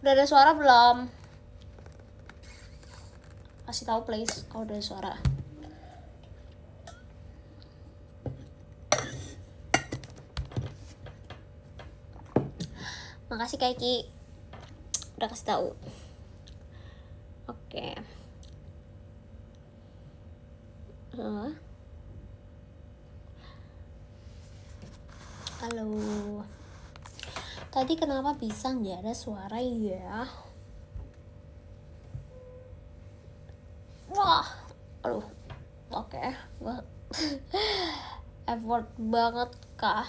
Udah ada suara belum? Kasih tahu please kalau udah ada suara. Makasih Kaiki. Udah kasih tahu. Oke. Halo. Tadi kenapa bisa nggak ada suara ya? Wah, aduh. Oke, gua effort banget kah?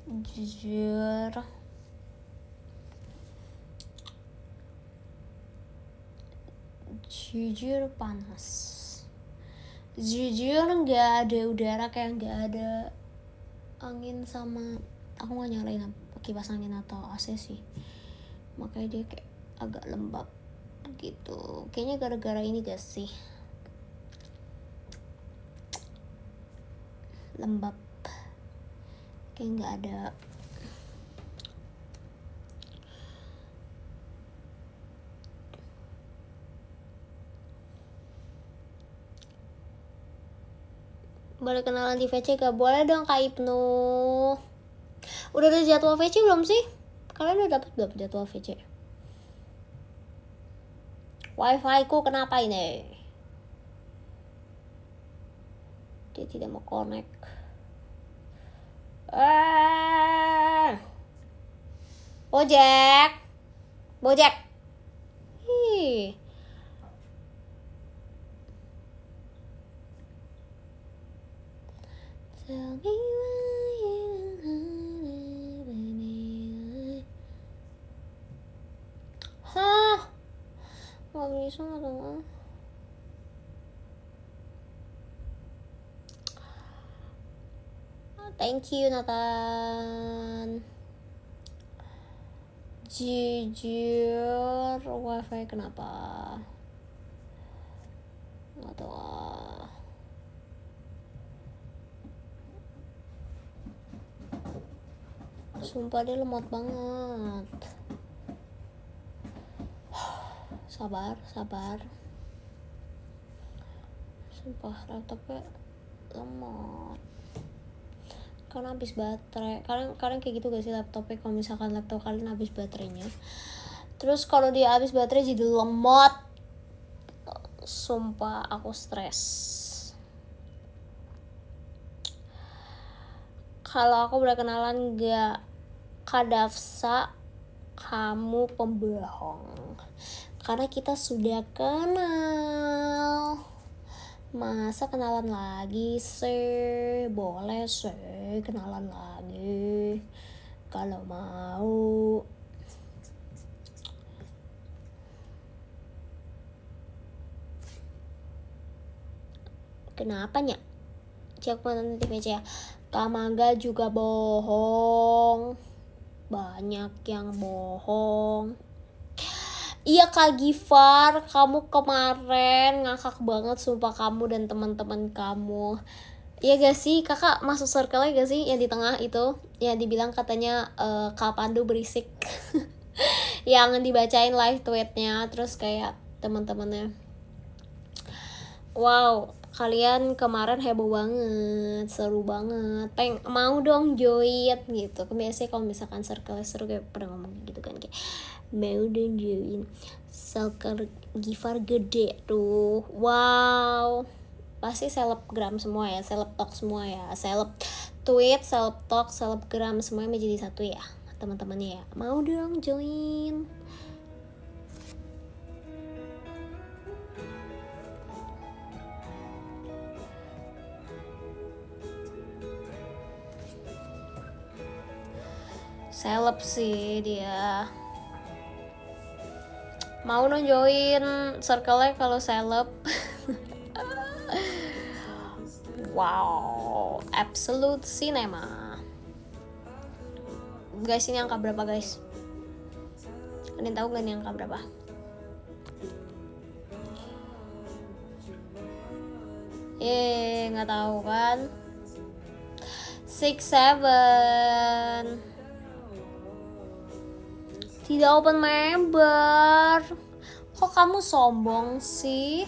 Jujur. Jujur panas. Jujur nggak ada udara, kayak nggak ada angin sama aku nggak nyalain kipas angin atau AC sih, makanya dia kayak agak lembab gitu. Kayaknya gara-gara ini gak sih, lembab, kayak nggak ada. Boleh kenalan di VC gak? Boleh dong Kak Ibnu. Udah ada jadwal VC belum sih? Kalian udah dapet belum jadwal VC? Wifi ku kenapa ini? Dia tidak mau connect. Bojek. Bojek. Ih. Tell me why you don't have any. Hah? Gak bisa dong. Thank you Nathan. Jujur wifi kenapa? Gak tau ah. Sumpah dia lemot banget. Sabar. Sumpah laptopnya lemot. Karena habis baterai. Kalian kayak gitu gak sih laptopnya? Kalau misalkan laptop kalian habis baterainya, terus kalau dia habis baterai jadi lemot. Sumpah aku stres. Kalau aku boleh kenalan gak? Kak Dafsa, kamu pembohong. Karena kita sudah kenal. Masa kenalan lagi sih? Boleh sih kenalan lagi kalau mau. Kenapanya? Cek mantan TV ya. Kak Mangga juga bohong. Banyak yang bohong. Iya Kak Gifar, kamu kemarin ngakak banget sumpah, kamu dan teman-teman kamu. Iya gak sih, kakak masuk circle-nya gak sih yang di tengah itu? Yang dibilang katanya Kak Pandu berisik. Yang dibacain live tweetnya, terus kayak teman-temannya. Wow, kalian kemarin heboh banget, seru banget. Mau dong join gitu. Biasanya kalau misalkan circle seru kayak pernah ngomong gitu kan, kayak mau dong join circle Gifar gede tuh. Wow, pasti selebgram semua ya, seleb talk semua ya, seleb tweet, seleb talk, selebgram semuanya menjadi satu ya teman-temannya ya. Mau dong join. Seleb sih dia. Mau dong join circle-nya kalau seleb. Wow, absolute cinema. Guys, ini angka berapa guys? Kalian tahu gak nih angka berapa? Nggak tahu kan? 6, 7. Tidak open member. Kok kamu sombong sih?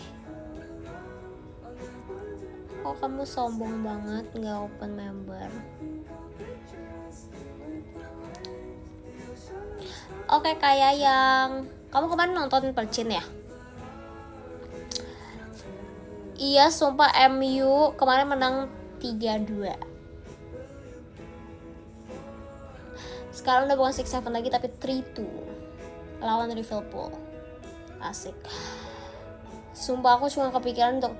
Kok kamu sombong banget nggak open member? Oke, kayak yang kamu kemarin nonton Percin ya? Iya, sumpah MU kemarin menang 3-2. Sekarang udah bukan 6-7 lagi tapi 3-2 lawan Liverpool. Asik. Sumpah aku cuma kepikiran untuk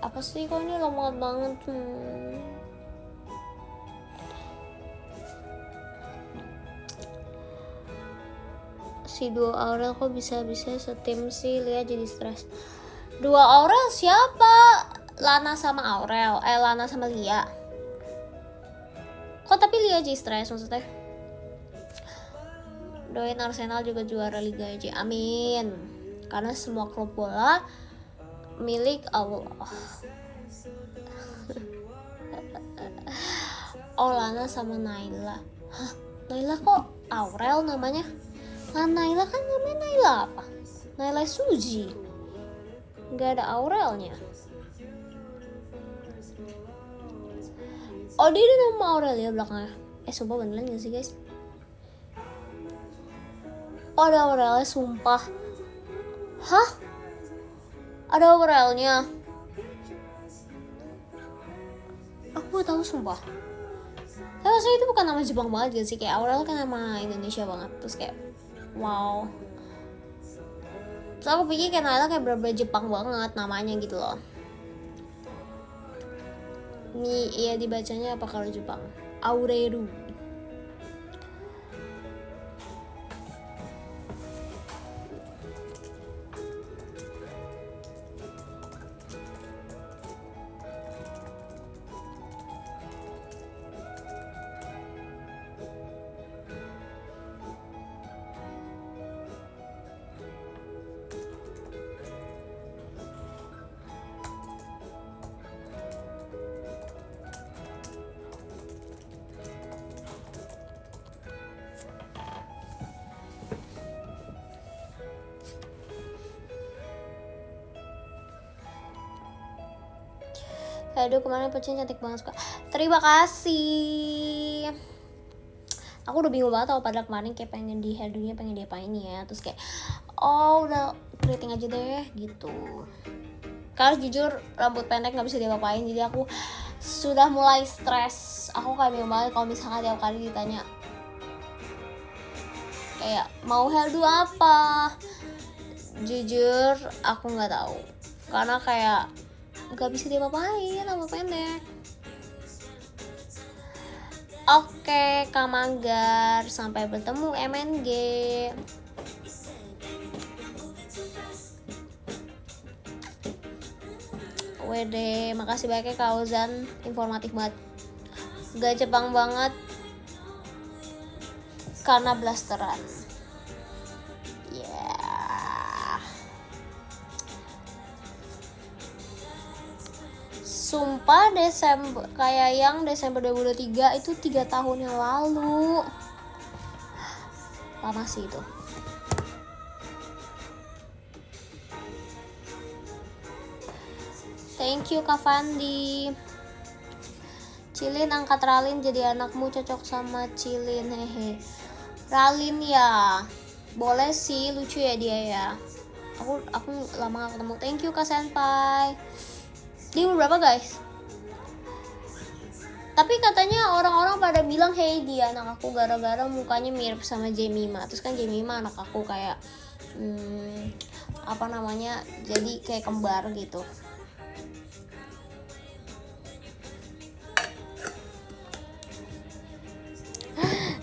apa sih kok ini lama banget. Si Dua Aurel kok bisa-bisa setim sih, Lia jadi stres. Dua Aurel siapa? Lana sama Aurel, Lana sama Lia. Kok tapi Lia jadi stres maksudnya? Doain Arsenal juga juara Liga aja, amin. Karena semua klub bola milik Allah. Oh, Lana sama Naila. Hah, Naila kok Aurel namanya? Nah, Naila kan namanya Naila apa? Naila Suji. Gak ada Aurelnya. Oh, dia ada nama Aurel ya belakangnya. Sumpah beneran gak sih guys? Oh, ada Aurelnya, sumpah. Hah? Ada Aurelnya? Aku gak tahu sumpah. Tapi maksudnya itu bukan nama Jepang banget gak sih? Kayak Aurel kan nama Indonesia banget. Terus kayak wow. Terus aku pikir kayak Naila kayak bener-bener Jepang banget namanya gitu loh. Ini iya dibacanya apa kalau Jepang? Aureru. Aduh, kemarin Percin cantik banget suka. Terima kasih. Aku udah bingung banget tau, padahal kemarin kayak pengen di hairdo-nya pengen diapain ya. Terus kayak oh udah keriting aja deh gitu. Karena jujur rambut pendek gak bisa diapain, jadi aku sudah mulai stres. Aku kayak bingung banget kalau misalkan tiap kali ditanya kayak mau hairdo apa. Jujur aku gak tahu. Karena kayak gak bisa diapa-apain rambut pendek. Oke, Kak Manggar, sampai bertemu MNG. WD, makasih banyak ya Kak Ozan, informatif banget. Gak Jepang banget karena blasteran. Sumpah Desember kayak yang Desember 2023 itu 3 tahun yang lalu. Lama sih itu. Thank you Kak Fandi. Cilin angkat Ralin jadi anakmu cocok sama Cilin, hehe. Ralin ya, boleh sih, lucu ya dia ya. Aku lama gak ketemu. Thank you Kak Senpai. Dia umur berapa guys? Tapi katanya orang-orang pada bilang hey dia anak aku gara-gara mukanya mirip sama Jemima. Terus kan Jemima anak aku kayak apa namanya, jadi kayak kembar gitu.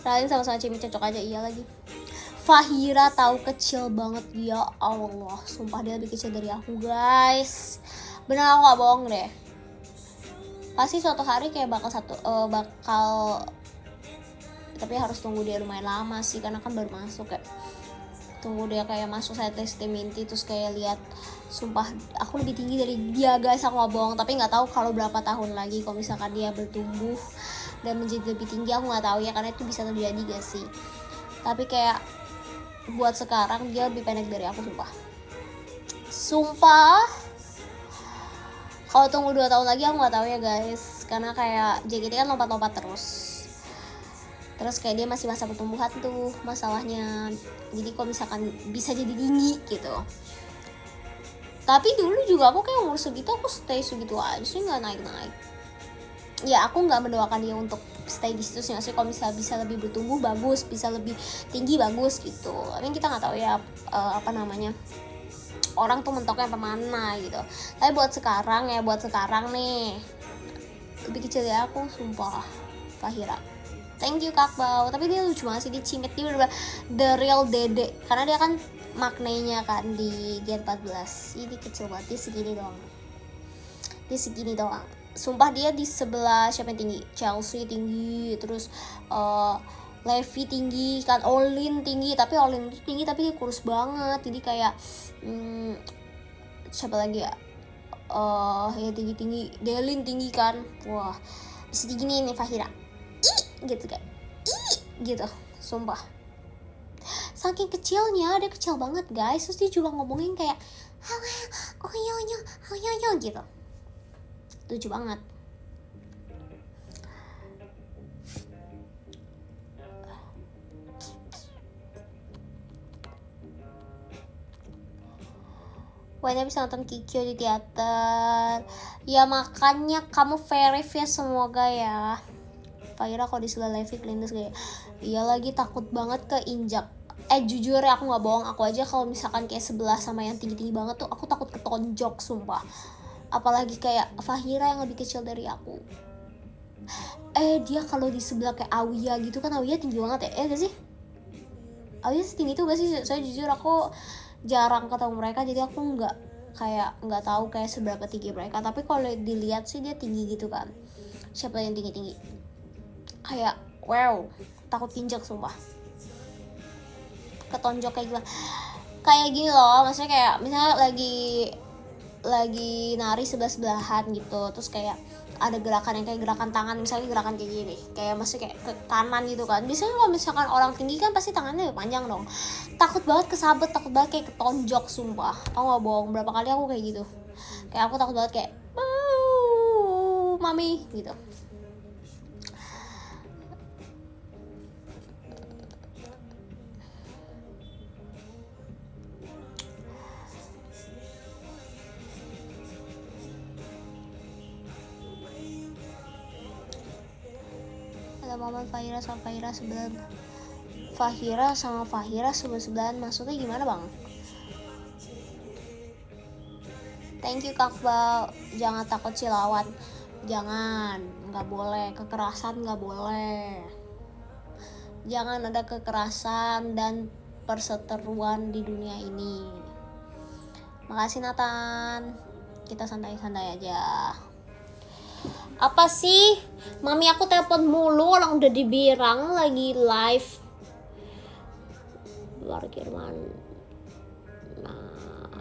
Ralin sama-sama Cimi cocok aja, iya lagi. Fahira tahu kecil banget, ya Allah, sumpah dia lebih kecil dari aku guys. Bener, aku gak bohong deh. Pasti suatu hari kayak bakal tapi harus tunggu dia lumayan lama sih, karena kan baru masuk kayak. Tunggu dia kayak masuk setlist tim inti, terus kayak lihat, sumpah aku lebih tinggi dari dia guys, aku gak bohong. Tapi gak tahu kalau berapa tahun lagi kalau misalkan dia bertumbuh dan menjadi lebih tinggi, aku nggak tahu ya, karena itu bisa terjadi gak sih. Tapi kayak buat sekarang dia lebih pendek dari aku, sumpah. Kalau tunggu 2 tahun lagi aku nggak tahu ya guys, karena kayak JKT kan lompat-lompat terus kayak dia masih masa pertumbuhan tuh masalahnya. Jadi kalau misalkan bisa jadi tinggi gitu. Tapi dulu juga aku kayak umur segitu aku stay segitu aja sih, nggak naik-naik. Ya aku nggak mendoakan dia untuk stay di situ sih, kalau misalnya bisa lebih bertumbuh bagus, bisa lebih tinggi bagus gitu. Tapi kita nggak tahu ya apa namanya, orang tuh mentoknya kemana gitu. Tapi buat sekarang nih lebih kecil dari aku, sumpah. Fahira, thank you Kak Bau. Tapi dia lucu banget sih, dia cimit, dia udah the real dede, karena dia kan maknanya kan di Gen 14. Ini kecil banget, dia segini doang. Sumpah dia di sebelah siapa yang tinggi? Chelsea tinggi, terus Levi tinggi kan, Olin tinggi, tapi Olin itu tinggi tapi dia kurus banget. Jadi kayak siapa lagi ya? Ya tinggi, Delin tinggi kan. Wah, bisa gini nih Fahira. Gitu kayak gitu, sumpah. Saking kecilnya, dia kecil banget guys. Terus dia juga ngomongin kayak oh yo gitu, lucu banget. Wanya bisa nonton Kikyo di teater. Ya makanya kamu verif ya, semoga ya. Fahira kalau di sebelah Levi kelindes kayak iya lagi, takut banget keinjak. Jujur ya aku nggak bohong, aku aja kalau misalkan kayak sebelah sama yang tinggi banget tuh aku takut ketonjok, sumpah. Apalagi kayak Fahira yang lebih kecil dari aku. Dia kalau di sebelah kayak Awia gitu kan, Awia tinggi banget ya, gak sih? Awia setinggi itu gak sih? Saya jujur aku jarang ketemu mereka, jadi aku nggak tahu kayak seberapa tinggi mereka. Tapi kalau dilihat sih dia tinggi gitu kan. Siapa yang tinggi kayak wow, takut injak sumpah, ketonjok kayak gini loh. Maksudnya kayak misalnya lagi nari sebelahan gitu, terus kayak ada gerakan yang kayak gerakan tangan, misalnya gerakan kayak gini, kayak maksudnya kayak ke kanan gitu kan. Biasanya kalau misalkan orang tinggi kan pasti tangannya panjang dong. Takut banget kesabet, takut banget kayak ketonjok, sumpah. Aku nggak bohong, berapa kali aku kayak gitu. Kayak aku takut banget kayak mami gitu. Ada momen Fahira sama Fahira sebelahan, maksudnya gimana bang? Thank you Kak Bal. Jangan takut silawat, jangan, nggak boleh kekerasan, nggak boleh. Jangan ada kekerasan dan perseteruan di dunia ini. Makasih Nathan, kita santai-santai aja. Apa sih? Mami aku telepon mulu, orang udah dibilang lagi live. Luar Kirman. Nah.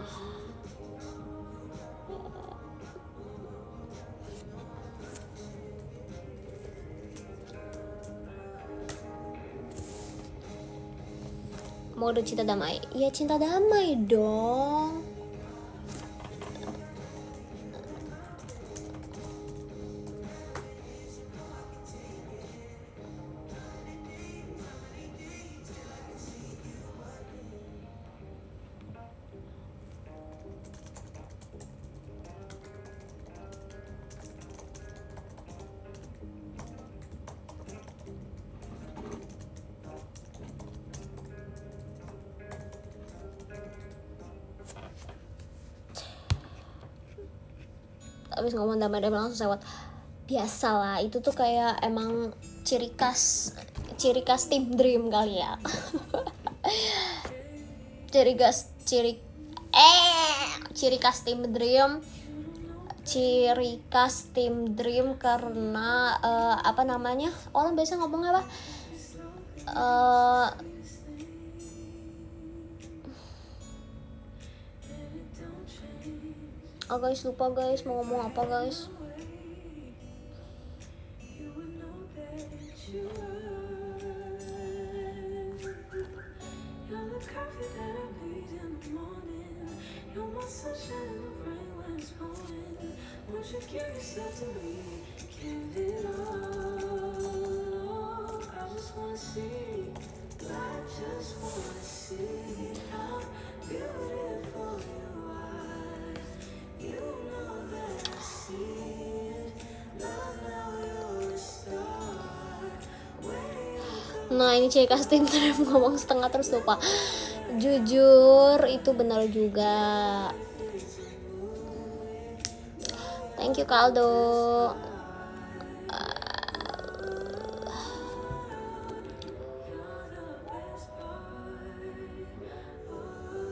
Mode cinta damai. Ya cinta damai dong. Abis ngomong damai-damai langsung sewot. Biasalah, itu tuh kayak emang ciri khas Team Dream kali ya. ciri khas Team Dream karena apa namanya, orang biasa ngomongnya apa, guys lupa guys mau ngomong apa guys. Nah ini ciri khas tim Dream, ngomong setengah terus lupa. Jujur itu benar juga. Thank you Kaldo.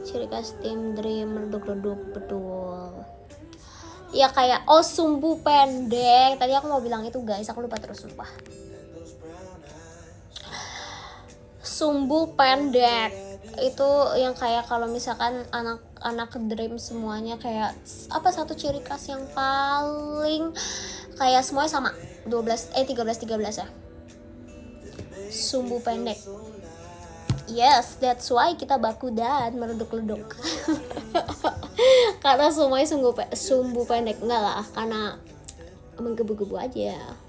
Ciri khas tim Dream reduk-reduk, betul. Ya kayak sumbu pendek. Tadi aku mau bilang itu guys, aku lupa terus lupa. Sumbu pendek itu yang kayak kalau misalkan anak-anak Dream semuanya kayak apa, satu ciri khas yang paling kayak semuanya sama 13 ya. Sumbu pendek. Yes, that's why kita baku dan mereduk-reduk. Karena semuanya sumbu pendek. Enggak lah, karena menggebu-gebu aja.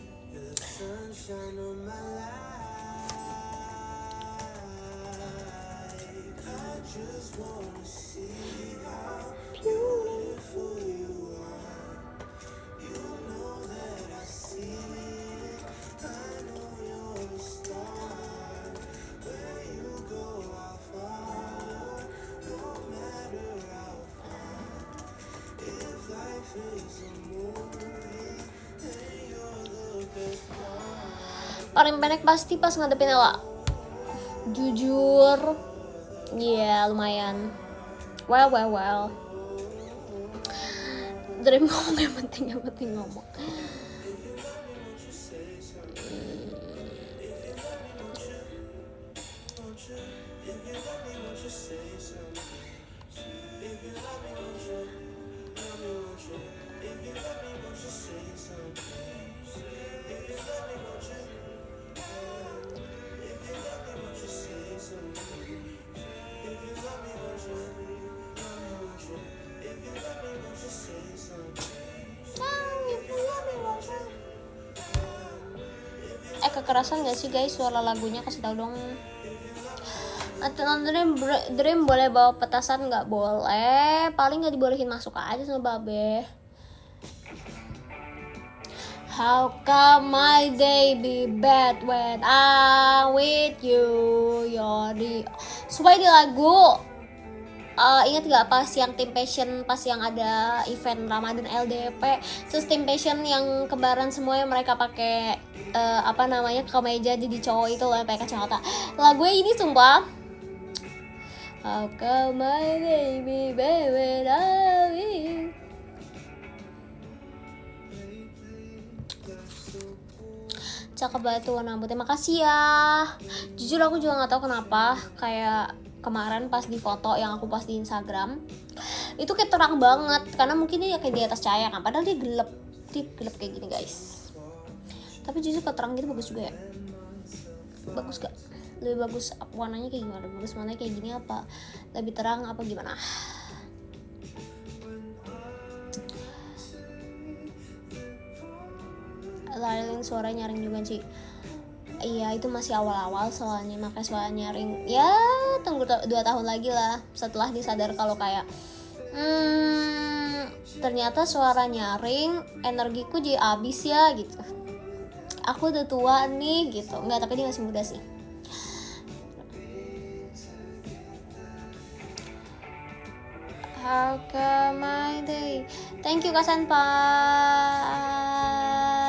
Paling pendek pasti pas ngadepin Ella. Jujur, ya lumayan. Well. Dream ngomong yang penting ngomong. Kekerasan gak sih guys suara lagunya, kasih tau dong. Dream boleh bawa petasan nggak? Boleh, paling nggak dibolehin masuk aja sama babe. How come my day be bad when I'm with you? Yodi. Supaya di lagu ingat gak pas yang Team Passion, pas yang ada event Ramadan LDP, terus Team Passion yang kembaran semuanya mereka pakai kemeja jadi cowok itu loh, pakai kacamata. Lagunya ini sumpah. How come my baby baby darling. Cakep banget tuh warna rambutnya, makasih ya. Jujur aku juga nggak tahu kenapa kayak kemarin pas di foto yang aku post di Instagram itu kayak terang banget, karena mungkin dia kayak di atas cahaya kan, padahal dia gelap kayak gini guys. Tapi jujur keterang gitu bagus juga ya. Bagus gak? Lebih bagus warnanya kayak gimana? Bagus warnanya kayak gini apa lebih terang apa gimana? Lailin suara nyaring juga sih. Iya itu masih awal-awal soalnya, makanya suara nyaring ya tunggu 2 tahun lagi lah setelah disadar kalau kayak ternyata suara nyaring energiku jadi abis ya gitu. Aku udah tua nih gitu. Enggak, tapi dia masih muda sih. How come my day. Thank you Kak Senpa.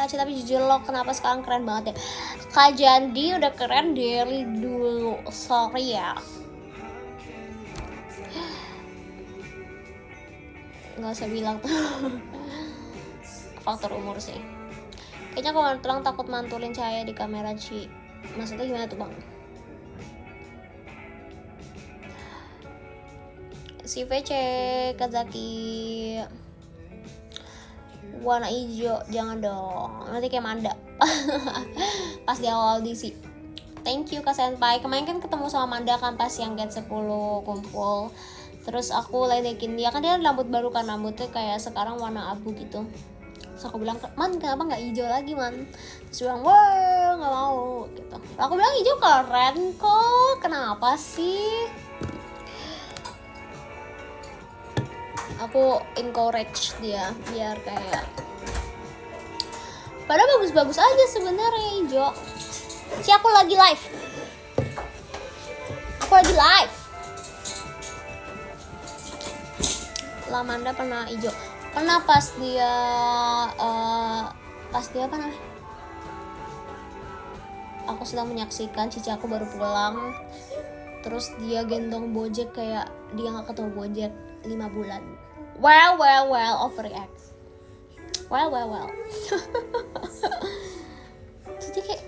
Tapi jujur lo kenapa sekarang keren banget ya. Kak Jandi udah keren dari dulu. Sorry ya. Gak usah bilang tuh. Faktor umur sih. Kayaknya kalau terang takut mantulin cahaya di kamera Ci. Maksudnya gimana tuh bang? Si VC Kazaki warna hijau, jangan dong nanti kayak Manda pas di awal audisi. thank you Kak Senpai. Kemarin kan ketemu sama Manda kan pas yang Gen 10 kumpul. Terus aku ledekin dia, kan dia rambut baru kan, rambutnya kayak sekarang warna abu gitu. Terus aku bilang, Man kenapa gak hijau lagi Man? Terus dia bilang, wah gak mau gitu. Aku bilang hijau keren kok, kenapa sih? Aku encourage dia biar kayak, padahal bagus-bagus aja sebenarnya hijau. Si aku lagi live. Lamanda pernah hijau. Pernah pas dia apa namanya? Aku sedang menyaksikan cici aku baru pulang. Terus dia gendong Bojack kayak dia gak ketemu Bojack 5 bulan. Well, overreact. Well. Jadi kayak,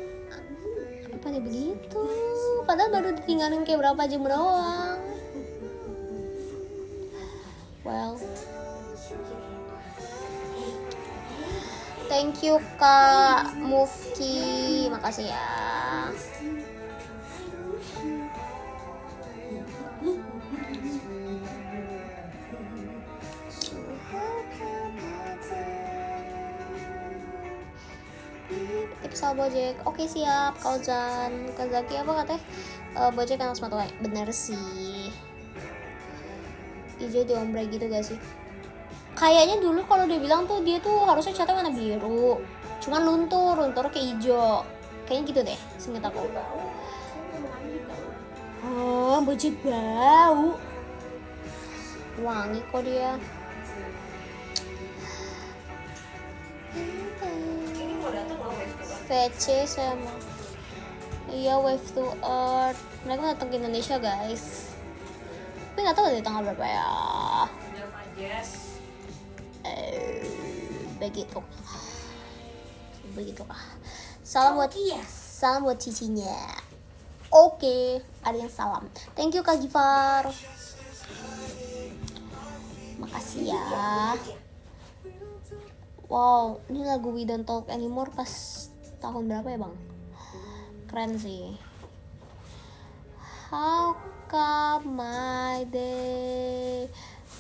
kenapa dia begitu? Padahal baru ditinggalin kayak berapa jam doang. Well, thank you Kak Mufki, makasih ya. Ipsal Bojack, oke siap. Kazaki apa katanya? Bojack anak sepatu, bener sih. Hijau diombre gitu gak sih? Kayaknya dulu kalau dia bilang tuh dia tuh harusnya catnya warna biru, cuman luntur ke hijau, kayaknya gitu deh, seinget aku. Oh, Bojack bau, wangi kok dia. VC sama iya Wave to Earth, mereka datang ke Indonesia guys, tapi nggak tahu dari tanggal berapa ya. Begitu kah? Salam buat cicinya. Oke, ada yang salam. Thank you Kak Gifar. Makasih ya. Wow, ini lagu We Don't Talk Anymore pas tahun berapa ya bang? Keren sih. How come my day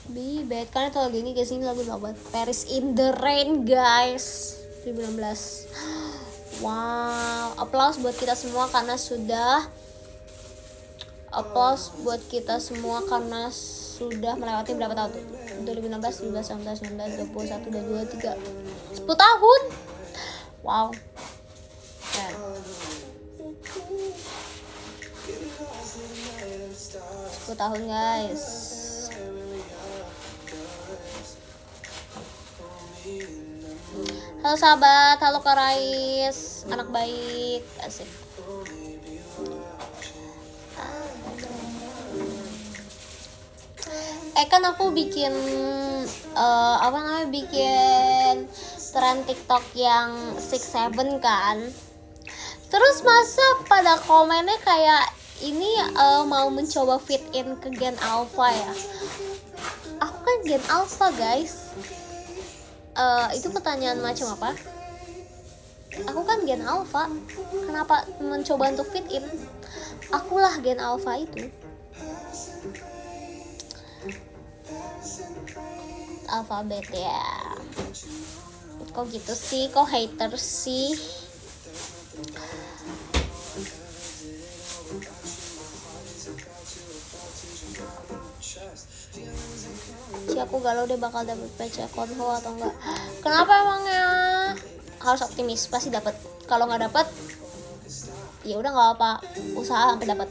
be bad? Karena kalau gini guys, ini lagu buat Paris in the Rain guys 2016. Wow, applause buat kita semua karena sudah melewati berapa tahun tuh? 2016, 17, 18, 19, 20, 21, 22, 23 10 tahun. Wow. Keren. 10 tahun guys. Halo sahabat, halo Kak Rais, anak baik, asik. Kan aku bikin bikin tren TikTok yang 6-7 kan. Terus masa pada komennya kayak ini mau mencoba fit in ke Gen Alpha ya. Aku kan Gen Alpha guys. Itu pertanyaan macam apa? Aku kan Gen Alpha. Kenapa mencoba untuk fit in? Akulah Gen Alpha itu. Alfabet ya. Kok gitu sih? Kok hater sih? Si aku galau deh bakal dapet PC Konho atau enggak. Kenapa emangnya? Harus optimis, pasti dapet. Kalau nggak dapet, ya udah nggak apa, usaha sampai dapet.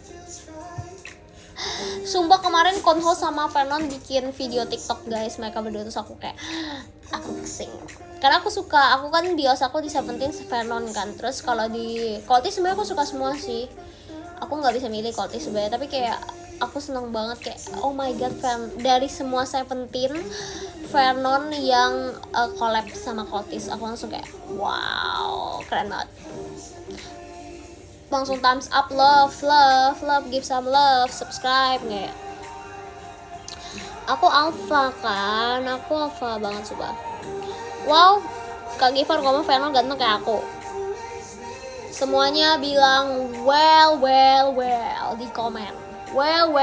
Sumpah kemarin Konho sama Vernon bikin video TikTok guys, mereka berdua, terus aku kayak aku kesing. Karena aku kan bios aku di Seventeen Vernon kan. Terus kalau di Colty sebenarnya aku suka semua sih. Aku nggak bisa milih Colty sebenarnya, tapi kayak aku seneng banget kayak oh my god, dari semua Seventeen Vernon yang collab sama Colty, aku langsung kayak wow, keren banget. Langsung thumbs up, love, give some love, subscribe nggak ya? Aku alpha kan, aku alpha banget coba. Wow, Kak Gifar ngomong Vernon ganteng kayak aku. Semuanya bilang well di komen. Well.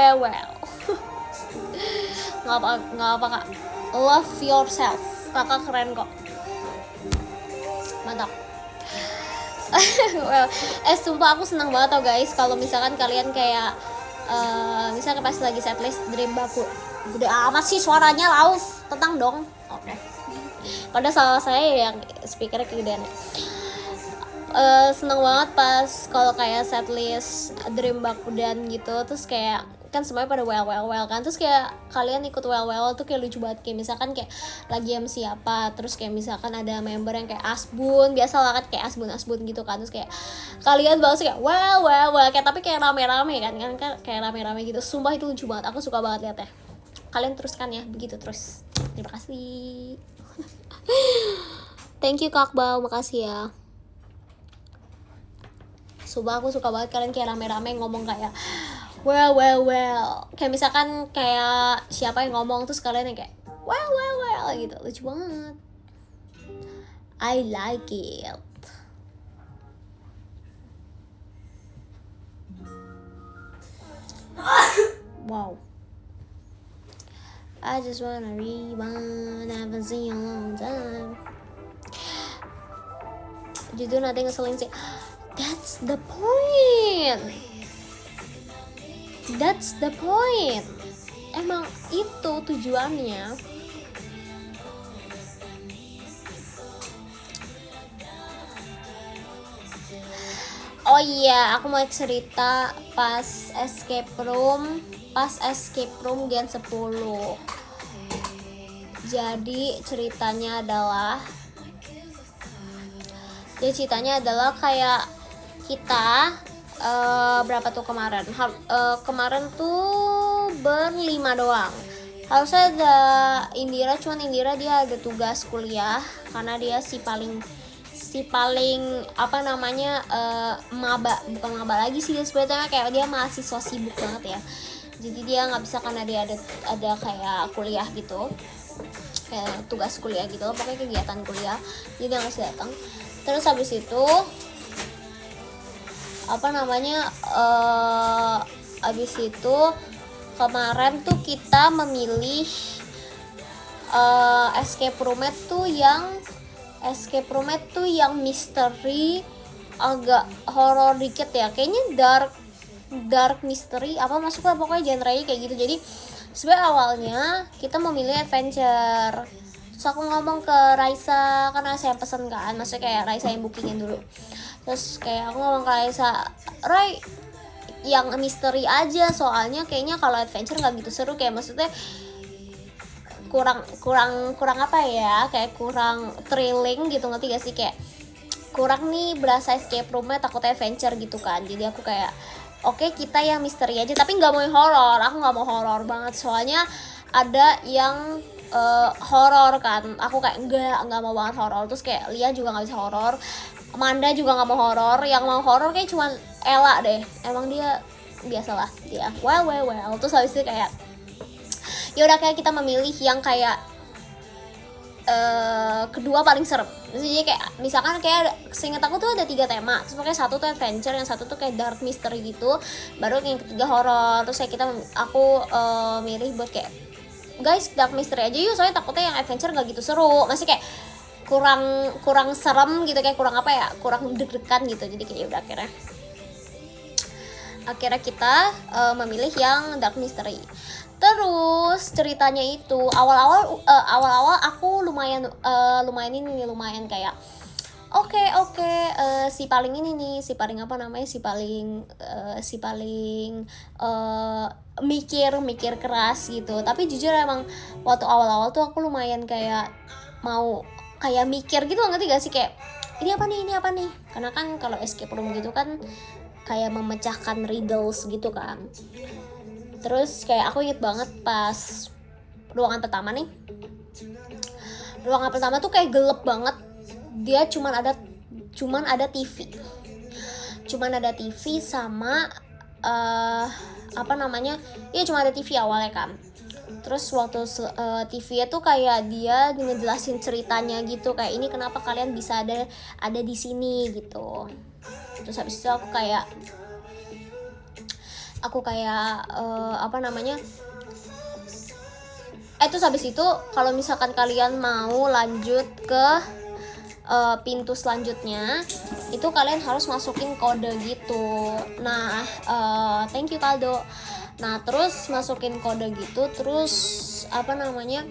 Nggak apa kak. Love yourself. Kakak keren kok. Mantap. Well, sumpah aku senang banget tau guys kalau misalkan kalian kayak misalkan pas lagi setlist Dream Baku. Gede amat sih suaranya, Lauf. Tenang dong. Oke. Padahal salah saya yang speakernya kegedean. Seneng banget pas kalau kayak setlist Dream Bakudan gitu, terus kayak kan semuanya pada well kan, terus kayak kalian ikut well tuh kayak lucu banget. Kayak misalkan kayak lagi MC apa, terus kayak misalkan ada member yang kayak Asbun, biasa lah kan kayak Asbun gitu kan, terus kayak kalian balas kayak well kayak tapi kayak rame-rame kan kayak rame-rame gitu. Sumpah itu lucu banget, aku suka banget liatnya. Kalian teruskan ya begitu terus. Terima kasih. Thank you Kak Bau, makasih ya. Sumpah aku suka banget kalian kayak rame-rame ngomong kayak well. Kayak misalkan kayak siapa yang ngomong terus kalian yang kayak well gitu. Lucu banget. I like it. Wow. I just wanna rebound, haven't seen you in a long time. Jujur nanti ngeselin sih. That's the point. Emang itu tujuannya. Oh iya, aku mau cerita pas escape room Gen 10. Jadi ceritanya adalah kayak kita berapa tuh kemarin? Kemarin tuh berlima doang. Harusnya ada Indira, cuman Indira dia ada tugas kuliah karena dia si paling apa namanya bukan maba lagi sih, dia sebetulnya kayak dia mahasiswa sibuk banget ya. Jadi dia nggak bisa karena dia ada kayak kuliah gitu, kayak tugas kuliah gitu loh, pokoknya kegiatan kuliah, jadi dia nggak bisa datang. Terus habis itu apa namanya habis itu kemarin tuh kita memilih escape room tuh yang misteri, agak horor dikit ya, kayaknya dark mystery apa masuklah, pokoknya genre-nya kayak gitu. Jadi sebenarnya awalnya kita memilih adventure. Terus aku ngomong ke Raisa, karena saya pesen kan, maksudnya kayak Raisa yang bookingin dulu. Terus kayak aku ngomong ke Raisa, Rai yang misteri aja, soalnya kayaknya kalau adventure nggak gitu seru, kayak maksudnya kurang apa ya, kayak kurang thrilling gitu, ngerti gak sih, kayak kurang nih berasa escape roomnya, takutnya adventure gitu kan. Jadi aku kayak oke, kita yang misteri aja, tapi nggak mau horor. Aku nggak mau horor banget, soalnya ada yang horor kan. Aku kayak nggak mau banget horor. Terus kayak Lia juga nggak bisa horor, Amanda juga nggak mau horor. Yang mau horor kayak cuman Ella deh, emang dia biasalah dia well. Terus habis itu kayak ya udah kayak kita memilih yang kayak kedua paling serem. Jadi kayak misalkan kayak seinget aku tuh ada 3 tema, terus pokoknya satu tuh adventure, yang satu tuh kayak dark mystery gitu, baru yang ketiga horror. Terus kayak aku milih buat kayak guys dark mystery aja yuk, soalnya takutnya yang adventure gak gitu seru, masih kayak kurang serem gitu, kayak kurang apa ya, kurang deg-degan gitu. Jadi kayak udah akhirnya kita memilih yang dark mystery. Terus ceritanya itu awal-awal aku lumayan kayak oke, si paling mikir keras gitu. Tapi jujur emang waktu awal-awal tuh aku lumayan kayak mau kayak mikir gitu, ngerti gak sih, kayak ini apa nih, karena kan kalau escape room gitu kan kayak memecahkan riddles gitu kan. Terus kayak aku inget banget pas ruangan pertama tuh kayak gelap banget. Dia cuman ada TV sama cuma ada TV awalnya kan. Terus waktu TV-nya tuh kayak dia ngejelasin ceritanya gitu, kayak ini kenapa kalian bisa ada di sini gitu. Terus habis itu aku kayak apa namanya, terus habis itu kalau misalkan kalian mau lanjut ke pintu selanjutnya, itu kalian harus masukin kode gitu. Nah, thank you Kaldo. Nah, terus masukin kode gitu, terus apa namanya,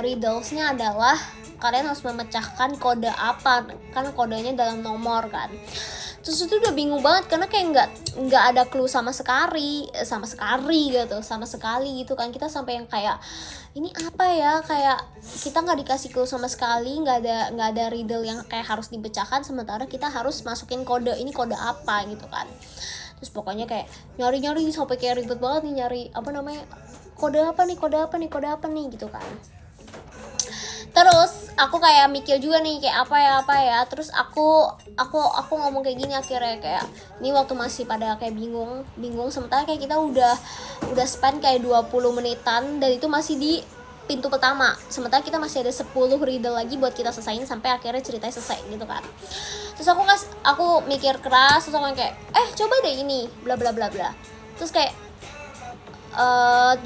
riddlesnya adalah kalian harus memecahkan kode apa, karena kodenya dalam nomor kan. Terus itu udah bingung banget karena kayak nggak ada clue sama sekali gitu kan. Kita sampai yang kayak ini apa ya, kayak kita nggak dikasih clue sama sekali, nggak ada riddle yang kayak harus dipecahkan, sementara kita harus masukin kode, ini kode apa gitu kan. Terus pokoknya kayak nyari sampai kayak ribet banget nih nyari apa namanya, kode apa nih gitu kan. Terus aku kayak mikir juga nih kayak apa ya. Terus aku ngomong kayak gini akhirnya, kayak ini waktu masih pada kayak bingung, sementara kayak kita udah spend kayak 20 menitan dan itu masih di pintu pertama, sementara kita masih ada 10 riddle lagi buat kita selesain sampai akhirnya ceritanya selesai gitu kan. Terus aku mikir keras, terus aku kayak coba deh ini bla bla bla bla. Terus kayak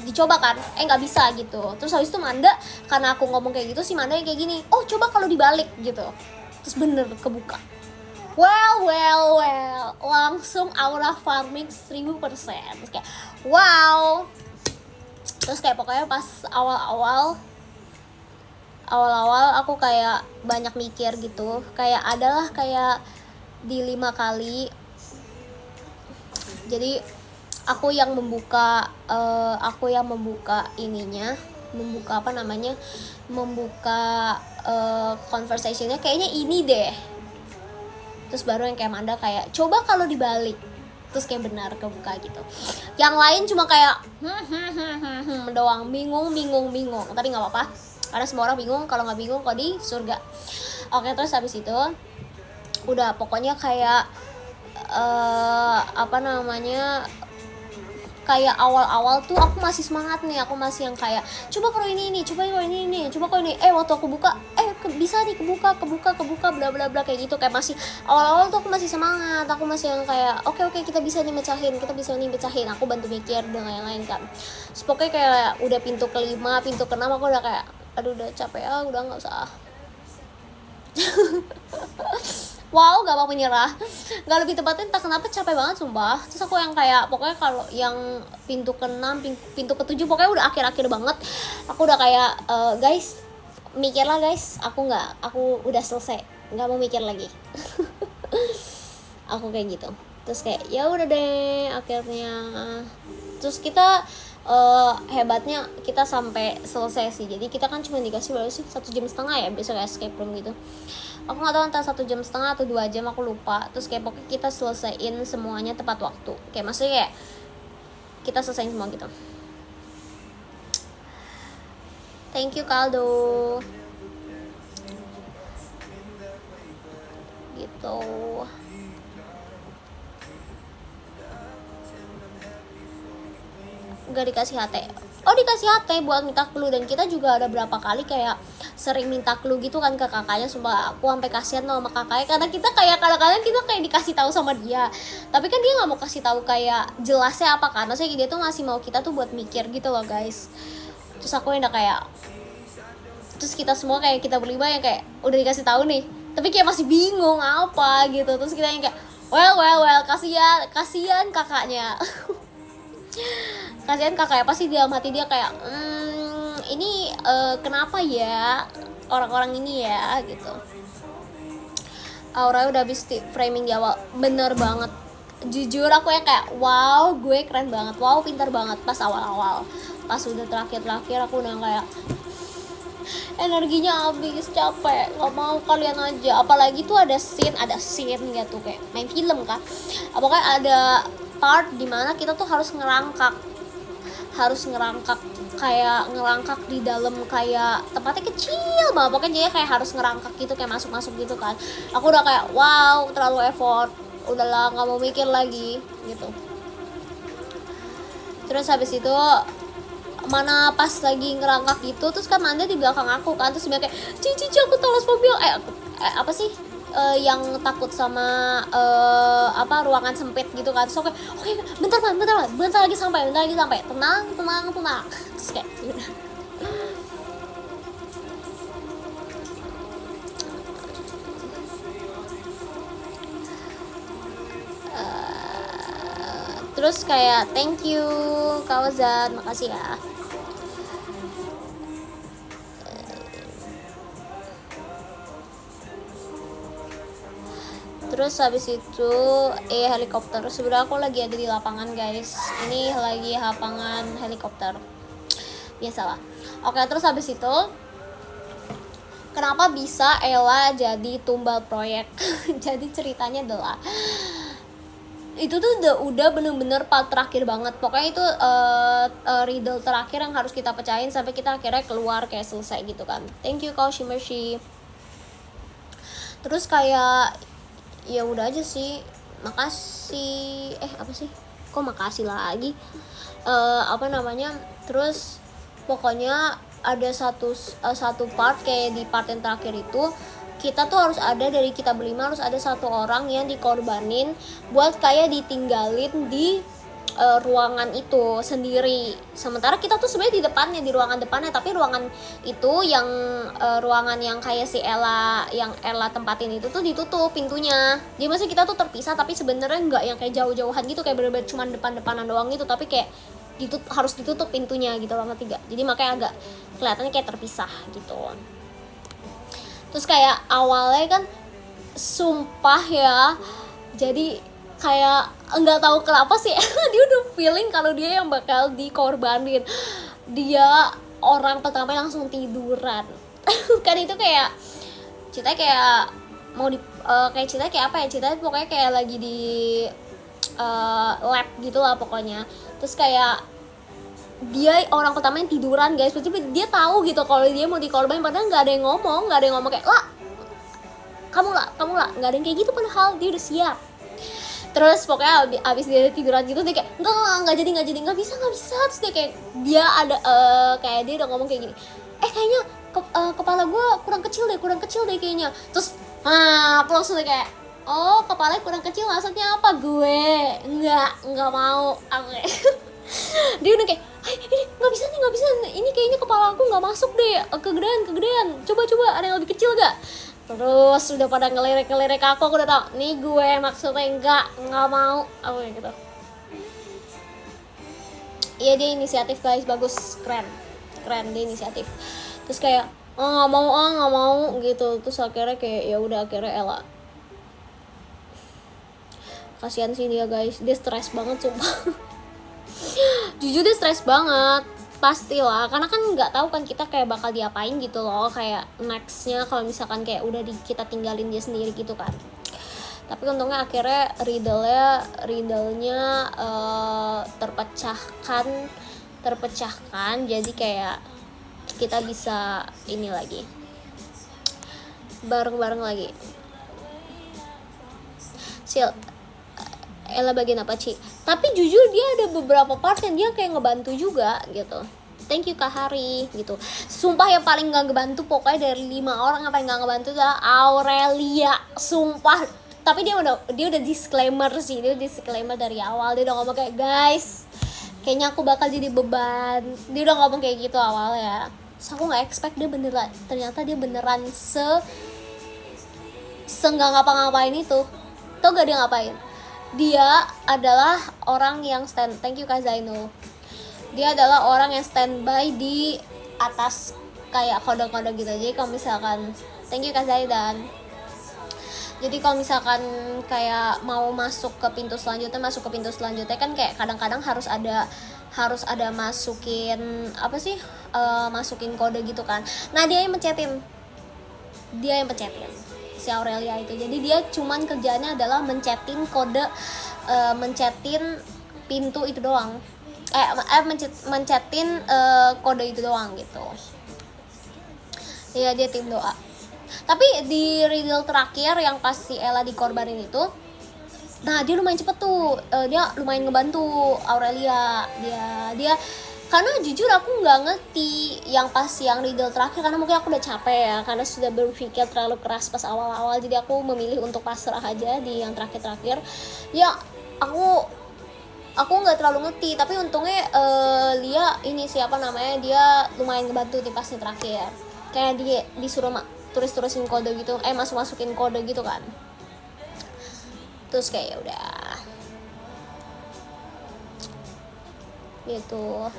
dicoba kan, nggak bisa gitu. Terus habis itu Manda, karena aku ngomong kayak gitu, si Manda kayak gini, oh coba kalau dibalik gitu. Terus bener kebuka. Well, langsung aura farming 1000%. Terus kayak wow. Terus kayak pokoknya pas awal-awal aku kayak banyak mikir gitu, kayak adalah kayak di 5 kali. Jadi aku yang membuka ininya, membuka conversationnya kayaknya ini deh. Terus baru yang kayak Manda kayak coba kalau dibalik, terus kayak benar kebuka gitu. Yang lain cuma kayak doang, bingung, tapi nggak apa-apa karena semua orang bingung. Kalau nggak bingung kok di surga. Oke, terus habis itu udah pokoknya kayak kayak awal-awal tuh aku masih semangat nih, aku masih yang kayak coba kalau ini, waktu aku buka bisa nih kebuka bla bla bla kayak gitu. Kayak masih awal-awal tuh aku masih semangat, aku masih yang kayak oke kita bisa nih mecahin, aku bantu mikir dan lain-lain kan. Terus pokoknya kayak udah pintu ke-5, pintu ke-6 aku udah kayak aduh udah capek udah nggak usah. Wow, gak mau menyerah. Gak lebih tepatnya entah kenapa capek banget sumpah. Terus aku yang kayak pokoknya kalau yang pintu ke-6, pintu ke-7 pokoknya udah akhir-akhir banget. Aku udah kayak guys, mikirlah guys. Aku udah selesai, gak mau mikir lagi. Aku kayak gitu. Terus kayak ya udah deh akhirnya. Terus kita hebatnya kita sampai selesai sih. Jadi kita kan cuma dikasih berapa sih, 1,5 jam ya besok escape room gitu. Aku nggak tahu antara 1,5 jam atau 2 jam, aku lupa. Terus kayak pokoknya kita selesaiin semuanya tepat waktu. Kayak maksudnya kayak kita selesaiin semua gitu. Thank you Kaldo. Gitu. Gak dikasih HT. Oh dikasih HT buat minta clue, dan kita juga ada berapa kali kayak sering minta clue gitu kan ke kakaknya. Sumpah aku sampai kasihan sama kakaknya karena kita kayak kadang-kadang kita kayak dikasih tahu sama dia, tapi kan dia nggak mau kasih tahu kayak jelasnya apa kan. Maksudnya dia tuh masih mau kita tuh buat mikir gitu loh guys. Terus aku yang udah kayak, terus kita semua kayak kita berlima yang kayak udah dikasih tahu nih tapi kayak masih bingung apa gitu. Terus kita yang kayak well kasihan kakaknya. Kasihan kakaknya, pasti dia mati dia kayak ini kenapa ya orang-orang ini ya gitu. Aura udah habis framing di awal, bener banget. Jujur aku yang kayak wow gue keren banget, wow pintar banget pas awal-awal. Pas udah terakhir aku udah kayak energinya habis, capek, nggak mau kalian aja. Apalagi tuh ada scene gitu kayak main film kan. Pokoknya ada part dimana kita tuh harus ngerangkak kayak ngerangkak di dalam kayak tempatnya kecil banget. Pokoknya dia kayak harus ngerangkak gitu, kayak masuk gitu kan. Aku udah kayak wow terlalu effort, udahlah nggak mau mikir lagi gitu. Terus habis itu mana pas lagi ngerangkak gitu, terus kan Manda di belakang aku kan, terus dia kayak cici aku talasfobia, apa sih, yang takut sama ruangan sempit gitu kan. Terus oke, bentar lagi sampai, tenang. Terus kayak udah. Terus kayak thank you Kak Ozan, makasih ya. Terus habis itu helikopter. Sebenarnya aku lagi ada di lapangan guys. Ini lagi lapangan helikopter. Biasalah. Oke, terus habis itu kenapa bisa Ella jadi tumbal proyek? Jadi ceritanya adalah itu tuh udah bener-bener part terakhir banget. Pokoknya itu riddle terakhir yang harus kita pecahin sampai kita akhirnya keluar kayak selesai gitu kan. Thank you Kau Shimershi. Terus kayak ya udah aja sih, makasih. Apa sih, kok makasih lagi, terus pokoknya ada satu part kayak di part yang terakhir itu kita tuh harus ada, dari kita berlima harus ada satu orang yang dikorbanin buat kayak ditinggalin di ruangan itu sendiri. Sementara kita tuh sebenarnya di depannya, di ruangan depannya, tapi ruangan itu yang ruangan yang kayak si Ella tempatin itu tuh ditutup pintunya. Jadi maksudnya kita tuh terpisah, tapi sebenarnya nggak yang kayak jauh-jauhan gitu, kayak bener-bener cuma depan-depanan doang gitu, tapi kayak harus ditutup pintunya gitu loh, ngerti gak? Jadi makanya agak kelihatannya kayak terpisah gitu. Terus kayak awalnya kan sumpah ya, jadi kayak nggak tahu kenapa sih dia udah feeling kalau dia yang bakal dikorbanin. Dia orang pertama langsung tiduran. Kan itu kayak ceritanya kayak mau di kayak ceritanya kayak apa ya, ceritanya pokoknya kayak lagi di lab gitu lah pokoknya. Terus kayak dia orang pertama yang tiduran guys, berarti dia tahu gitu kalau dia mau dikorbanin, padahal nggak ada yang ngomong kayak kamu lah, nggak ada yang kayak gitu, padahal dia udah siap. Terus pokoknya abis dia tiduran gitu dia kayak nggak jadi nggak bisa. Terus dia ada kayak dia udah ngomong kayak gini, kayaknya kepala gue kurang kecil deh kayaknya. Terus aku langsung kayak, oh kepalanya kurang kecil maksudnya apa? Gue nggak mau. Dia udah kayak, ini nggak bisa, ini kayaknya kepala aku nggak masuk deh, kegedean, coba ada yang lebih kecil gak? Terus udah pada ngelirik aku udah tau nih gue maksudnya nggak mau apa gitu. Iya dia inisiatif guys, bagus, keren dia inisiatif. Terus kayak nggak mau gitu. Terus akhirnya kayak ya udah, akhirnya Ella, kasihan sih dia guys, dia stres banget sumpah. Jujur dia stres banget, pastilah, karena kan nggak tahu kan kita kayak bakal diapain gitu loh, kayak nextnya kalau misalkan kayak udah kita tinggalin dia sendiri gitu kan. Tapi untungnya akhirnya riddle-nya terpecahkan, jadi kayak kita bisa ini lagi, bareng-bareng lagi. Ella bagian apa Ci? Tapi jujur dia ada beberapa part yang dia kayak ngebantu juga gitu. Thank you Kak Hari gitu. Sumpah yang paling gak ngebantu pokoknya dari 5 orang yang paling gak ngebantu adalah Aurelia. Sumpah. Tapi dia udah disclaimer sih, dia disclaimer dari awal. Dia udah ngomong kayak, guys, kayaknya aku bakal jadi beban. Dia udah ngomong kayak gitu awalnya. So aku gak expect dia beneran, ternyata dia beneran nggak ngapa-ngapain itu. Tau gak dia ngapain? Dia adalah orang yang thank you Kak Zainul. Dia adalah orang yang standby di atas kayak kode-kode gitu. Jadi kalau misalkan thank you Kak Zaidan. Jadi kalau misalkan kayak mau masuk ke pintu selanjutnya kan kayak kadang-kadang harus ada masukin apa sih? Masukin kode gitu kan. Nah, dia yang pencetin. Si Aurelia itu. Jadi dia cuman kerjanya adalah mencetin kode, mencetin pintu itu doang. Mencetin kode itu doang gitu. Iya, dia tim doa. Tapi di riddle terakhir yang pas si Ella dikorbanin itu, nah dia lumayan cepet tuh. Dia lumayan ngebantu Aurelia. Dia karena jujur aku nggak ngerti yang pas yang riddle terakhir, karena mungkin aku udah capek ya, karena sudah berpikir terlalu keras pas awal-awal, jadi aku memilih untuk pasrah aja di yang terakhir-terakhir. Ya aku nggak terlalu ngerti, tapi untungnya Lia ini siapa namanya, dia lumayan ngebantu di pas yang terakhir, kayak dia disuruh tulis-tulisin kode gitu, masukin kode gitu kan, terus kayak ya udah gitu.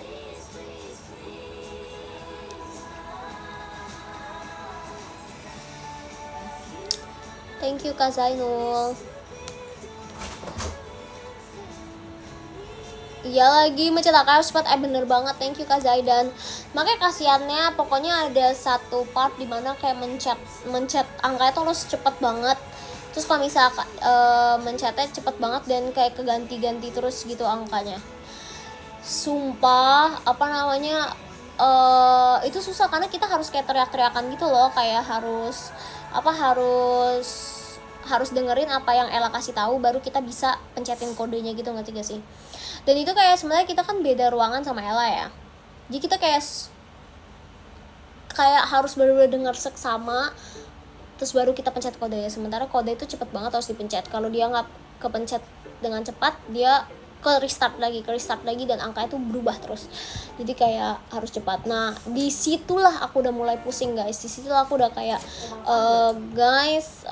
Thank you Kak Zainul. Iya lagi mencetak cepat, bener banget, thank you Kak Zaidan. Makanya kasihannya pokoknya ada satu part dimana kayak mencet angkanya tuh harus cepet banget. Terus kalau misalkan mencetnya cepet banget dan kayak keganti-ganti terus gitu angkanya. Sumpah apa namanya itu susah karena kita harus kayak teriak-teriakan gitu loh, kayak harus dengerin apa yang Ella kasih tahu baru kita bisa pencetin kodenya gitu, ngerti gak sih? Dan itu kayak sebenarnya kita kan beda ruangan sama Ella ya, jadi kita kayak harus bener-bener denger seksama terus baru kita pencet kodenya. Sementara kode itu cepet banget harus dipencet, kalau dia nggak kepencet dengan cepat dia ke restart lagi dan angka itu berubah terus, jadi kayak harus cepat. Nah disitulah aku udah mulai pusing guys, disitulah aku udah kayak guys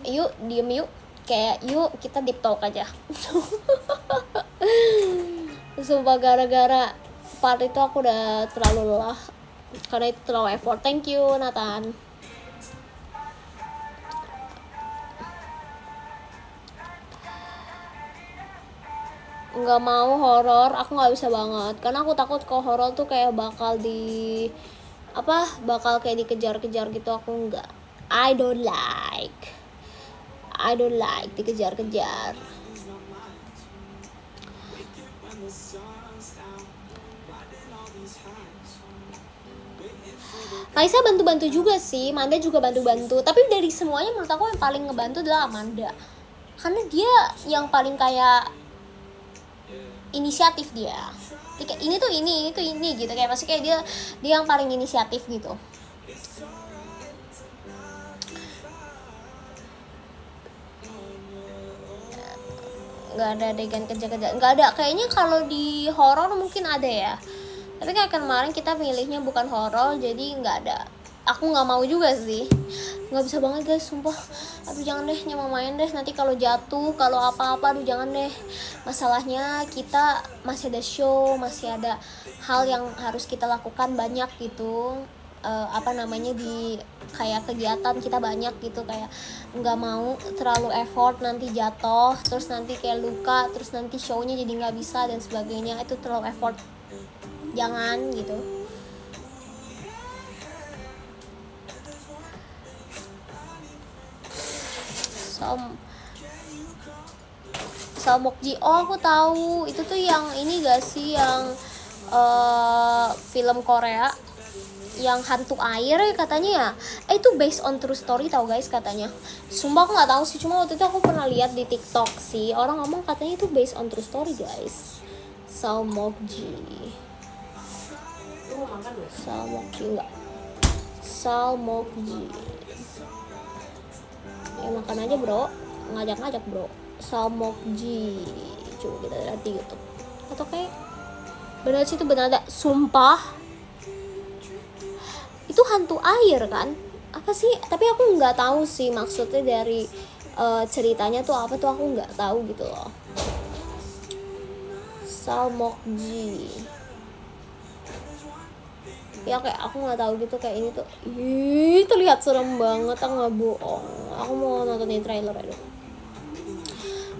yuk diem yuk, kayak yuk kita deep talk aja. Sumpah gara-gara part itu aku udah terlalu lelah karena itu terlalu effort. Thank you Nathan. Nggak mau horor, aku nggak bisa banget karena aku takut kalau horor tuh kayak bakal kayak dikejar-kejar gitu. Aku nggak, I don't like dikejar-kejar. Raisa bantu-bantu juga sih, Manda juga bantu-bantu, tapi dari semuanya menurut aku yang paling ngebantu adalah Amanda, karena dia yang paling kayak inisiatif. Dia kayak ini tuh ini gitu, kayak pasti kayak dia yang paling inisiatif gitu. Nggak ada adegan kejar-kejar, nggak ada kayaknya. Kalau di horor mungkin ada ya, tapi kayak kemarin kita milihnya bukan horor jadi nggak ada. Aku nggak mau juga sih, nggak bisa banget guys, sumpah. Aduh jangan deh, nyaman main deh, nanti kalau jatuh kalau apa-apa, aduh jangan deh. Masalahnya kita masih ada show, masih ada hal yang harus kita lakukan banyak gitu, di kayak kegiatan kita banyak gitu, kayak nggak mau terlalu effort nanti jatuh terus nanti kayak luka, terus nanti shownya jadi nggak bisa dan sebagainya, itu terlalu effort, jangan gitu. Salmokji, oh aku tahu itu tuh yang ini gak sih, yang film Korea yang hantu air katanya ya. Itu based on true story tau guys katanya. Sumpah aku nggak tahu sih, cuma waktu itu aku pernah lihat di TikTok sih orang ngomong katanya itu based on true story guys. Salmokji ya makan aja bro, ngajak bro. Salmokji, coba kita lihat di YouTube. Atau kayak benar sih, itu benar ada. Sumpah itu hantu air kan, apa sih, tapi aku nggak tahu sih maksudnya dari ceritanya tuh apa tuh, aku nggak tahu gitu loh. Salmokji ya, kayak aku nggak tahu gitu, kayak ini tuh terlihat serem banget, aku nggak bohong. Aku mau nontonin trailer aja.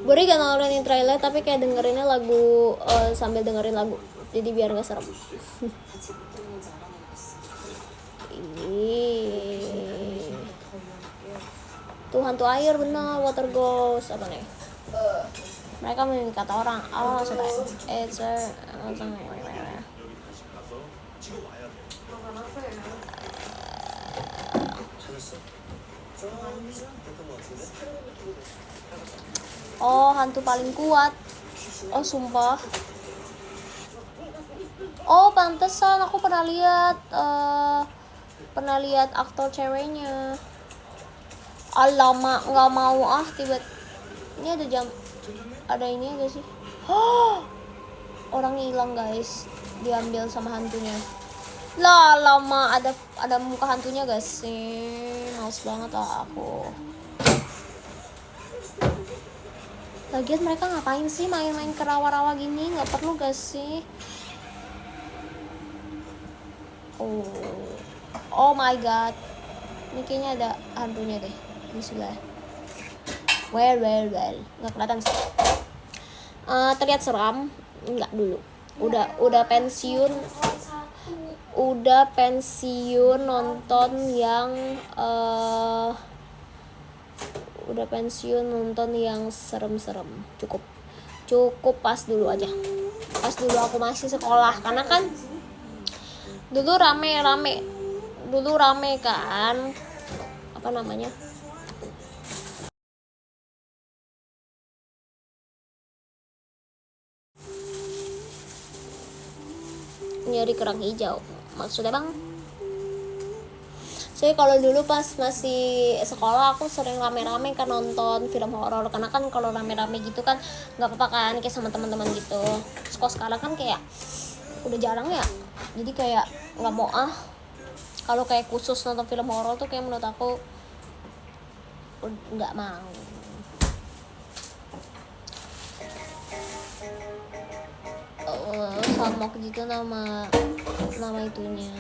Boleh gak nontonin trailer tapi kayak dengerinnya lagu sambil dengerin lagu, jadi biar nggak serem. Tuh hantu air bener, water ghost apa nih? Mereka memiliki kata orang, maksudnya it's hantu paling kuat. Oh sumpah. Oh, pantesan aku pernah lihat aktor ceweknya. Alamak, nggak mau ah, tiba ini ada ini gak sih? Orangnya hilang guys, diambil sama hantunya. Lah, lama ada muka hantunya gak sih? Males banget lah aku. Lagian mereka ngapain sih main-main ke rawa-rawa gini? Nggak perlu gak sih? Oh my god, ini kayaknya ada hantunya deh di sebelah. Well, nggak kelihatan sih. Terlihat seram, nggak dulu. Udah pensiun, nonton yang udah pensiun nonton yang serem-serem. Cukup pas dulu aja. Pas dulu aku masih sekolah, karena kan dulu rame kan, apa namanya, nyari kerang hijau maksudnya bang. Saya kalau dulu pas masih sekolah aku sering rame-rame kan nonton film horor, karena kan kalau rame-rame gitu kan nggak apa-apa kan, kayak sama teman-teman gitu. Terus kalau sekarang kan kayak udah jarang ya, jadi kayak nggak mau ah. Kalau kayak khusus nonton film horor tuh kayak menurut aku nggak mau. Samok gitu nama itunya.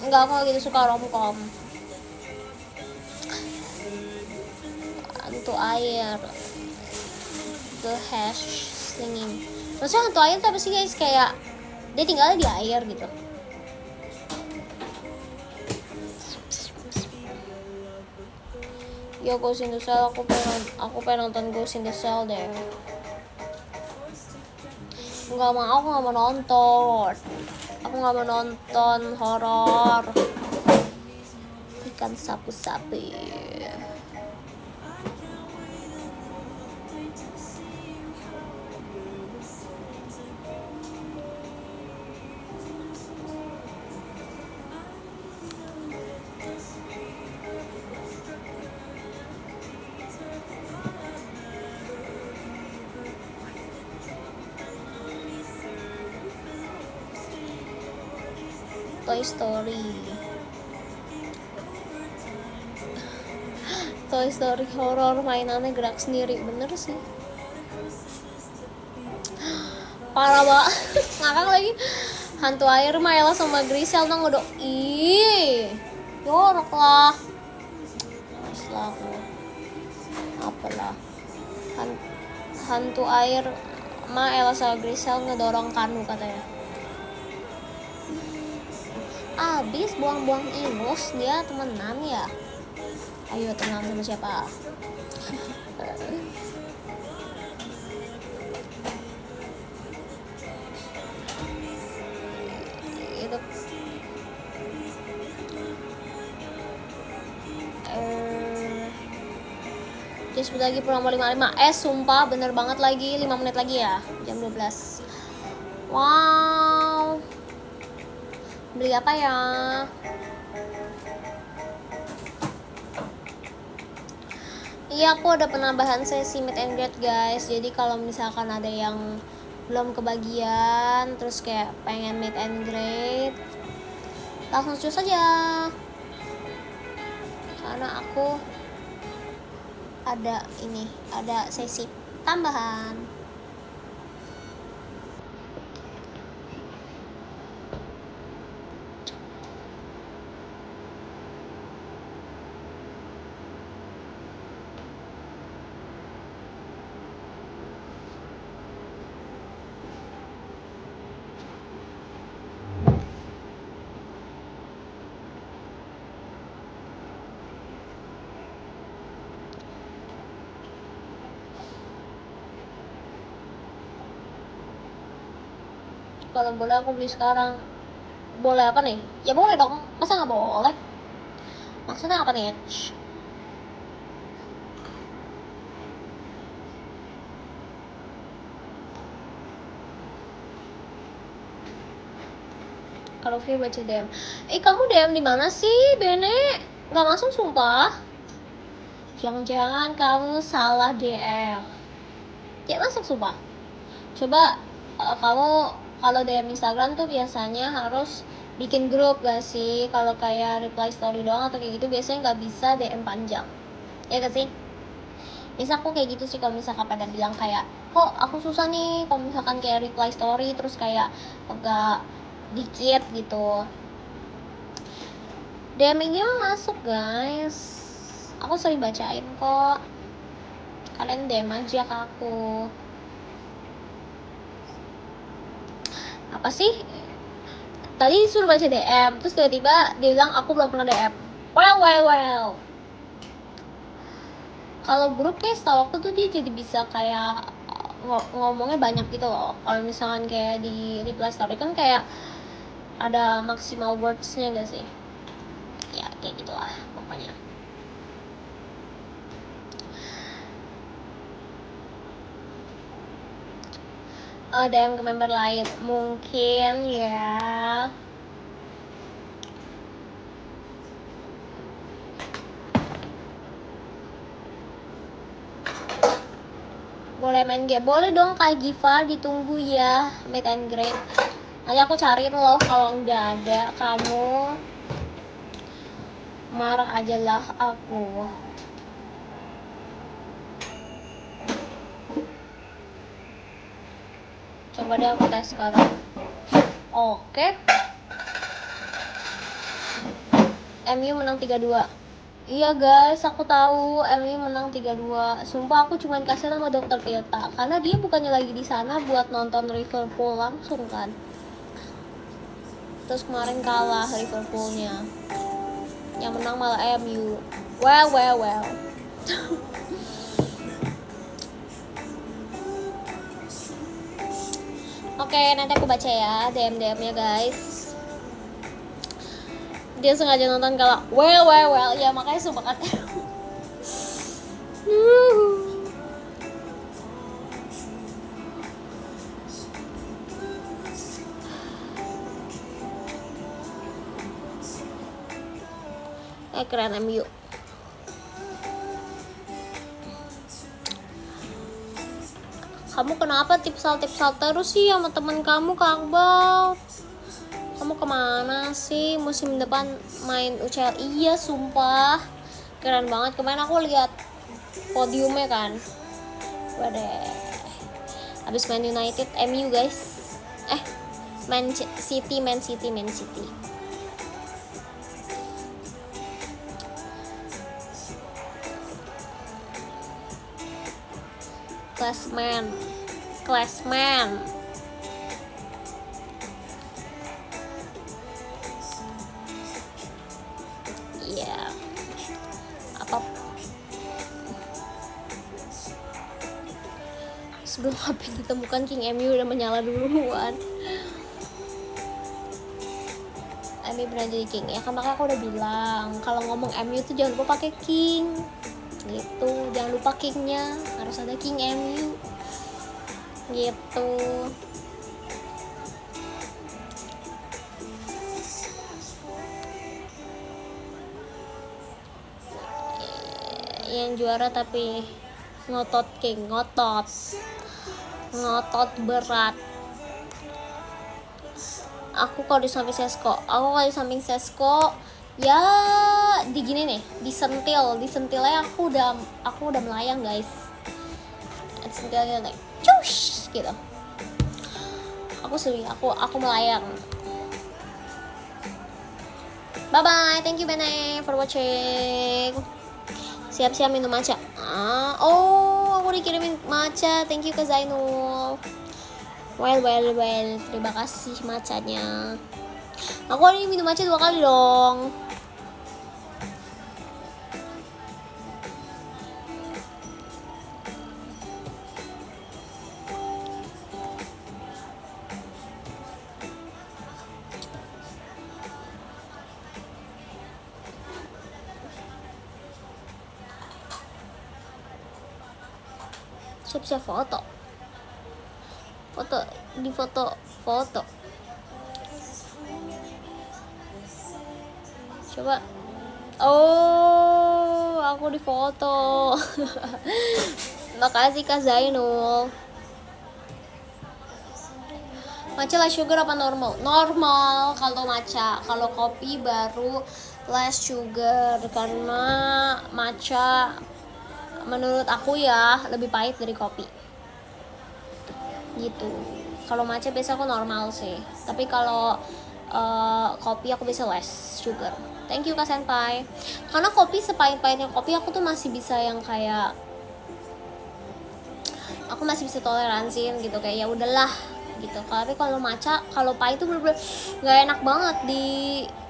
Enggak, aku gitu suka romcom. Hantu air, The Hash Slinging. Maksudnya hantu air tapi sih guys, kayak dia tinggalnya di air gitu. Yo, Ghost in the Shell, aku pengen nonton Ghost in the Shell deh. Aku nggak mau nonton. Aku nggak mau nonton horor. Ikan sapu-sapu. Toy Story horor, mainannya gerak sendiri, bener sih. Parah banget. Ngakak lagi. Hantu air mah Ella sama Grisel dong udah. Ih, jorok lah. Masalah aku. Apalah. Hantu air mah Ella sama Grisel ngedorong kanu katanya. Abis buang-buang ingus, dia temenan ya. Ayo temenan sama siapa? Itu jadi sebentar lagi promo 55. Sumpah bener banget lagi, 5 menit lagi ya, jam 12. Wow, beli apa ya? Iya, aku ada penambahan sesi meet and greet guys. Jadi kalau misalkan ada yang belum kebagian terus kayak pengen meet and greet, langsung cus aja, karena aku ada sesi tambahan. Kalau boleh aku beli sekarang. Boleh apa nih? Ya boleh dong, masa nggak boleh? Maksudnya apa nih? Kalau Via baca DM. Kamu DM di mana sih, Bene? Gak masuk sumpah. Jangan-jangan kamu salah DM. Ya masuk sumpah. Coba kamu kalau DM Instagram tuh biasanya harus bikin grup gak sih? Kalau kayak reply story doang atau kayak gitu biasanya nggak bisa DM panjang. Ya gak sih? Biasa aku kayak gitu sih kalau misalkan pada bilang kayak, kok aku susah nih kalau misalkan kayak reply story terus kayak agak dikit gitu. DM-nya masuk guys, aku sering bacain kok, kalian DM aja ke aku. Apa sih tadi suruh baca DM terus tiba-tiba dia bilang aku belum pernah DM. Well kalau grup kayak setahu aku tuh dia jadi bisa kayak ngomongnya banyak gitu loh. Kalau misalkan kayak di reply story kan kayak ada maksimal words-nya gak sih? Ya kayak gitulah pokoknya. DM ke member lain mungkin ya. Boleh main game? Boleh dong Kak Giva, ditunggu ya meet and greet. Nanti aku cariin loh, kalau nggak ada kamu marah aja lah aku. Coba deh aku tes sekarang. Oke. MU menang 3-2. Iya guys, aku tahu MU menang 3-2. Sumpah aku cuma kasih nama Dokter Tirta karena dia bukannya lagi di sana buat nonton Liverpool langsung kan. Terus kemarin kalah Liverpoolnya. Yang menang malah MU. Well. Oke, nanti aku baca ya DM-nya guys. Dia sengaja nonton kalau well ya makanya sumpah kan. Keren MU. Kamu kenapa tipsal terus sih sama temen kamu Kak Akbal? Kamu kemana sih? Musim depan main UCL? Iya sumpah keren banget. Kemarin aku lihat podiumnya kan. Waduh. Abis main United MU guys. Man City. Classman. Iya. Apa? Sebelum HP ditemukan King MU udah menyala duluan. MU beneran jadi King. Ya kan makanya aku udah bilang kalau ngomong MU tuh jangan lupa pakai King. Gitu, jangan lupa Kingnya, harus ada King MU. Gitu. Yang juara tapi ngotot King, ngotot berat. Aku kalau di samping Sesko ya di gini nih, disentilnya aku udah melayang guys. Sentilnya like cush gitu. Aku melayang. Bye bye, thank you Bene for watching. Siap-siap minum matcha. Aku dikirimin matcha, thank you ke Zainul. Well, terima kasih matchanya. Aku hari ini minum matcha 2 kali dong. Siap-siap foto. Di foto. Coba. Oh, aku di foto. Makasih Kak Zainul. Matcha less sugar apa normal? Normal kalau matcha. Kalau kopi baru less sugar, karena matcha menurut aku ya lebih pahit dari kopi gitu. Kalau matcha biasa aku normal sih, tapi kalau kopi aku bisa less sugar. Thank you Kak Senpai. Karena kopi sepahit-pahitnya kopi aku tuh masih bisa yang kayak aku masih bisa toleransin gitu, kayak ya udahlah gitu. Tapi kalau matcha, kalau pahit tuh bener-bener nggak enak banget di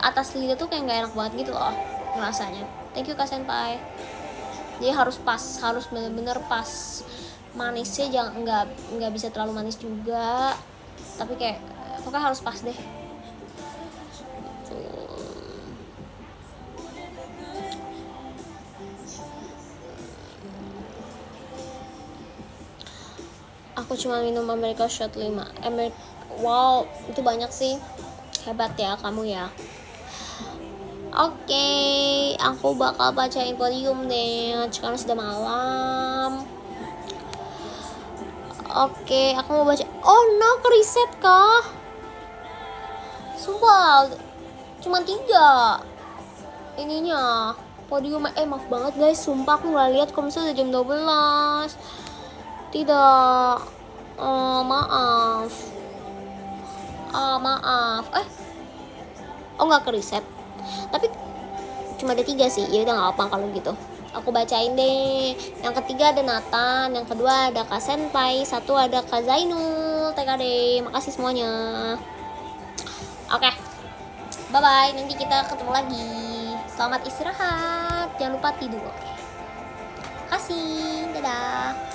atas lidah tuh, kayak nggak enak banget gitu loh rasanya. Thank you Kak Senpai. Jadi harus pas, harus bener-bener pas. Manisnya jangan nggak bisa terlalu manis juga, tapi kayak pokoknya harus pas deh. Aku cuma minum America shot 5. Wow, itu banyak sih. Hebat ya kamu ya. Oke, aku bakal bacain podium deh, karena sudah malam. Oke, aku mau baca. Oh no, kereset kah? Sumpah, cuma 3 ininya podium. Maaf banget guys, sumpah aku nggak lihat kalau misalnya udah jam 12. Tidak, maaf. Maaf. Oh nggak kereset, tapi cuma ada 3 sih. Ya udah nggak apa kalau gitu. Aku bacain deh. Yang ketiga ada Nathan, yang kedua ada Kak Senpai, satu ada Kak Zainul TKD. Makasih semuanya. Oke, bye bye. Nanti kita ketemu lagi. Selamat istirahat. Jangan lupa tidur. Kasih. Dadah.